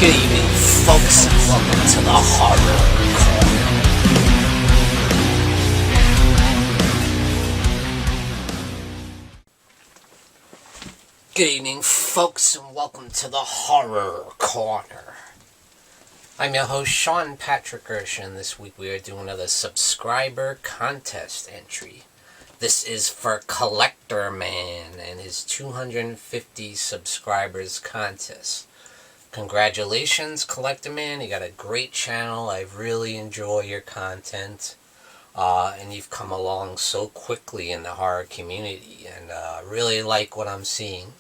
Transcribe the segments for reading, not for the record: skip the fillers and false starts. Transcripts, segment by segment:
Good evening, folks, and welcome to the Horror Corner. Good evening, folks, and welcome to the Horror Corner. I'm your host, Sean Patrick Gersh, and this week we are doing another subscriber contest entry. This is for CollectorMan's and his 250 subscribers contest. Congratulations, CollectorMan's. You got a great channel. I really enjoy your content. And you've come along so quickly in the horror community. And really like what I'm seeing.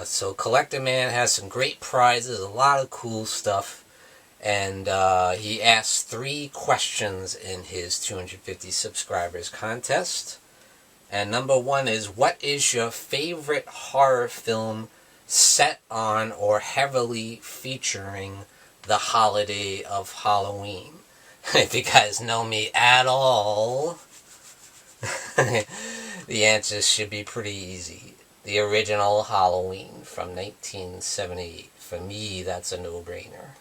So CollectorMan's has some great prizes, a lot of cool stuff. And he asked 3 questions in his 250 subscribers contest. And number 1 is, what is your favorite horror film set on or heavily featuring the holiday of Halloween? If you guys know me at all, the answer should be pretty easy. The original Halloween from 1978. For me, that's a no-brainer.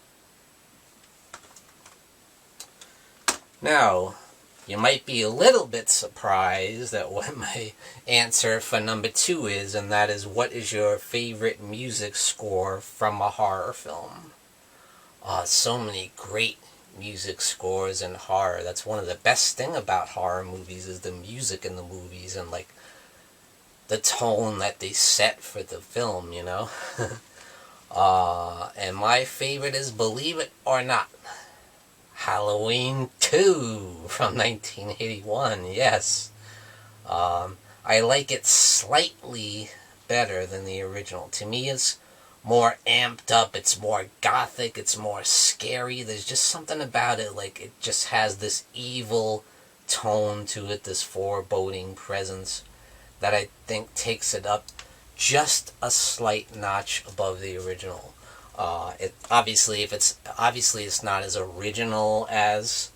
Now, you might be a little bit surprised at what my answer for number 2 is, and that is, what is your favorite music score from a horror film? So many great music scores in horror. That's one of the best thing about horror movies, is the music in the movies and like the tone that they set for the film, you know? And my favorite is, believe it or not, Halloween 2 from 1981, yes. I like it slightly better than the original. To me, it's more amped up, it's more gothic, it's more scary. There's just something about it, like it just has this evil tone to it, this foreboding presence, that I think takes it up just a slight notch above the original. Obviously it's not as original as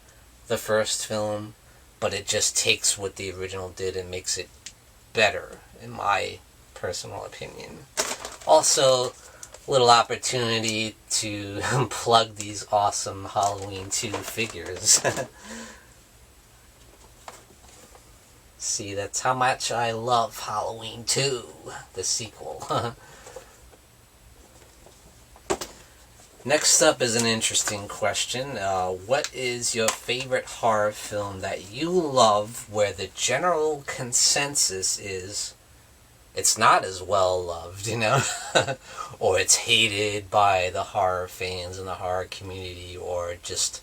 the first film, but it just takes what the original did and makes it better, in my personal opinion. Also, little opportunity to plug these awesome Halloween 2 figures. See, that's how much I love Halloween 2, the sequel. Next up is an interesting question. What is your favorite horror film that you love, where the general consensus is it's not as well loved, you know? Or it's hated by the horror fans and the horror community, or just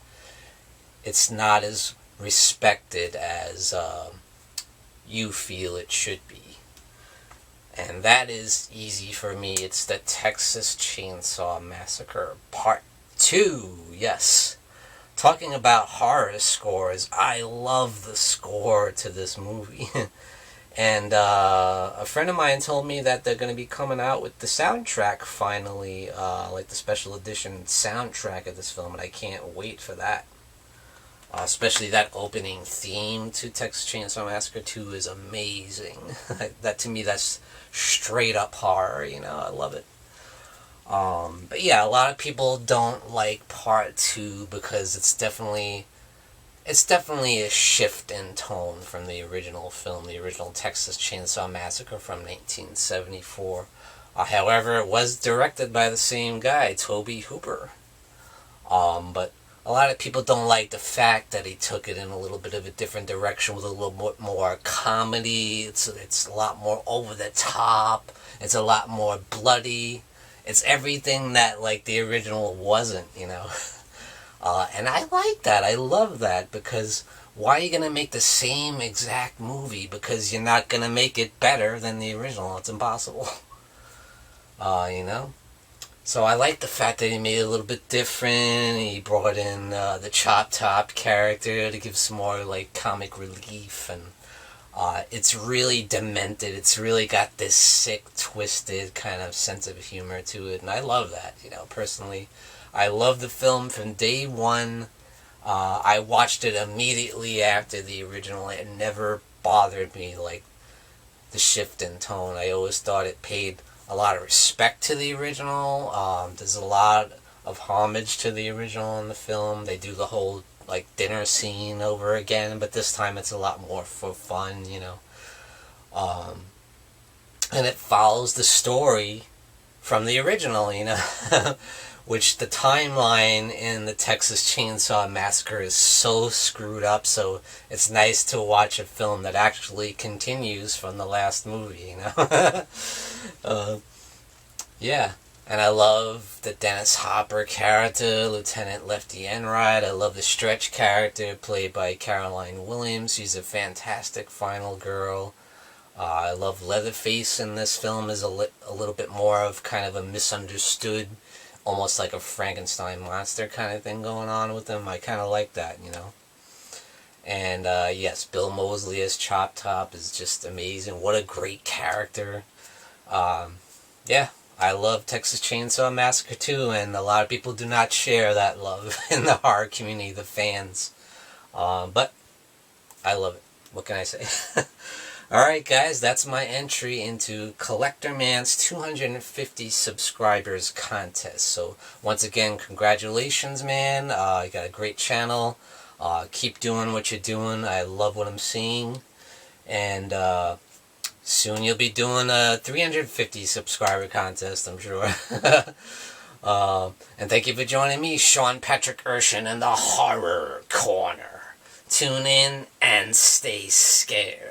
it's not as respected as you feel it should be. And that is easy for me. It's the Texas Chainsaw Massacre Part 2. Yes. Talking about horror scores, I love the score to this movie. And a friend of mine told me that they're going to be coming out with the soundtrack finally, like the special edition soundtrack of this film, and I can't wait for that. Especially that opening theme to Texas Chainsaw Massacre 2 is amazing. That, to me, that's straight up horror, you know, I love it. But yeah, a lot of people don't like Part 2 because it's definitely a shift in tone from the original film, the original Texas Chainsaw Massacre from 1974. However, it was directed by the same guy, Tobe Hooper. But a lot of people don't like the fact that he took it in a little bit of a different direction with a little bit more comedy. It's a lot more over the top. It's a lot more bloody. It's everything that, like, the original wasn't, you know. And I like that. I love that, because why are you going to make the same exact movie? Because you're not going to make it better than the original. It's impossible. You know? So I like the fact that he made it a little bit different. He brought in the Chop Top character to give some more, like, comic relief. And it's really demented. It's really got this sick, twisted kind of sense of humor to it. And I love that, you know, personally. I love the film from day one. I watched it immediately after the original. It never bothered me, like, the shift in tone. I always thought it paid a lot of respect to the original. There's a lot of homage to the original in the film. They do the whole like dinner scene over again, but this time it's a lot more for fun, you know. And it follows the story from the original, you know, which the timeline in the Texas Chainsaw Massacre is so screwed up, so it's nice to watch a film that actually continues from the last movie, you know. Yeah, and I love the Dennis Hopper character, Lieutenant Lefty Enright. I love the Stretch character played by Caroline Williams. She's a fantastic final girl. I love Leatherface in this film as a little bit more of kind of a misunderstood, almost like a Frankenstein monster kind of thing going on with him. I kind of like that, you know. And yes, Bill Moseley as Chop Top is just amazing. What a great character. Yeah, I love Texas Chainsaw Massacre too, and a lot of people do not share that love in the horror community, the fans. But I love it. What can I say? Alright guys, that's my entry into CollectorMan's 250 subscribers contest. So once again, congratulations, man. You got a great channel. Keep doing what you're doing. I love what I'm seeing. And soon you'll be doing a 350 subscriber contest, I'm sure. And thank you for joining me, Sean Patrick Urshan, in the Horror Corner. Tune in and stay scared.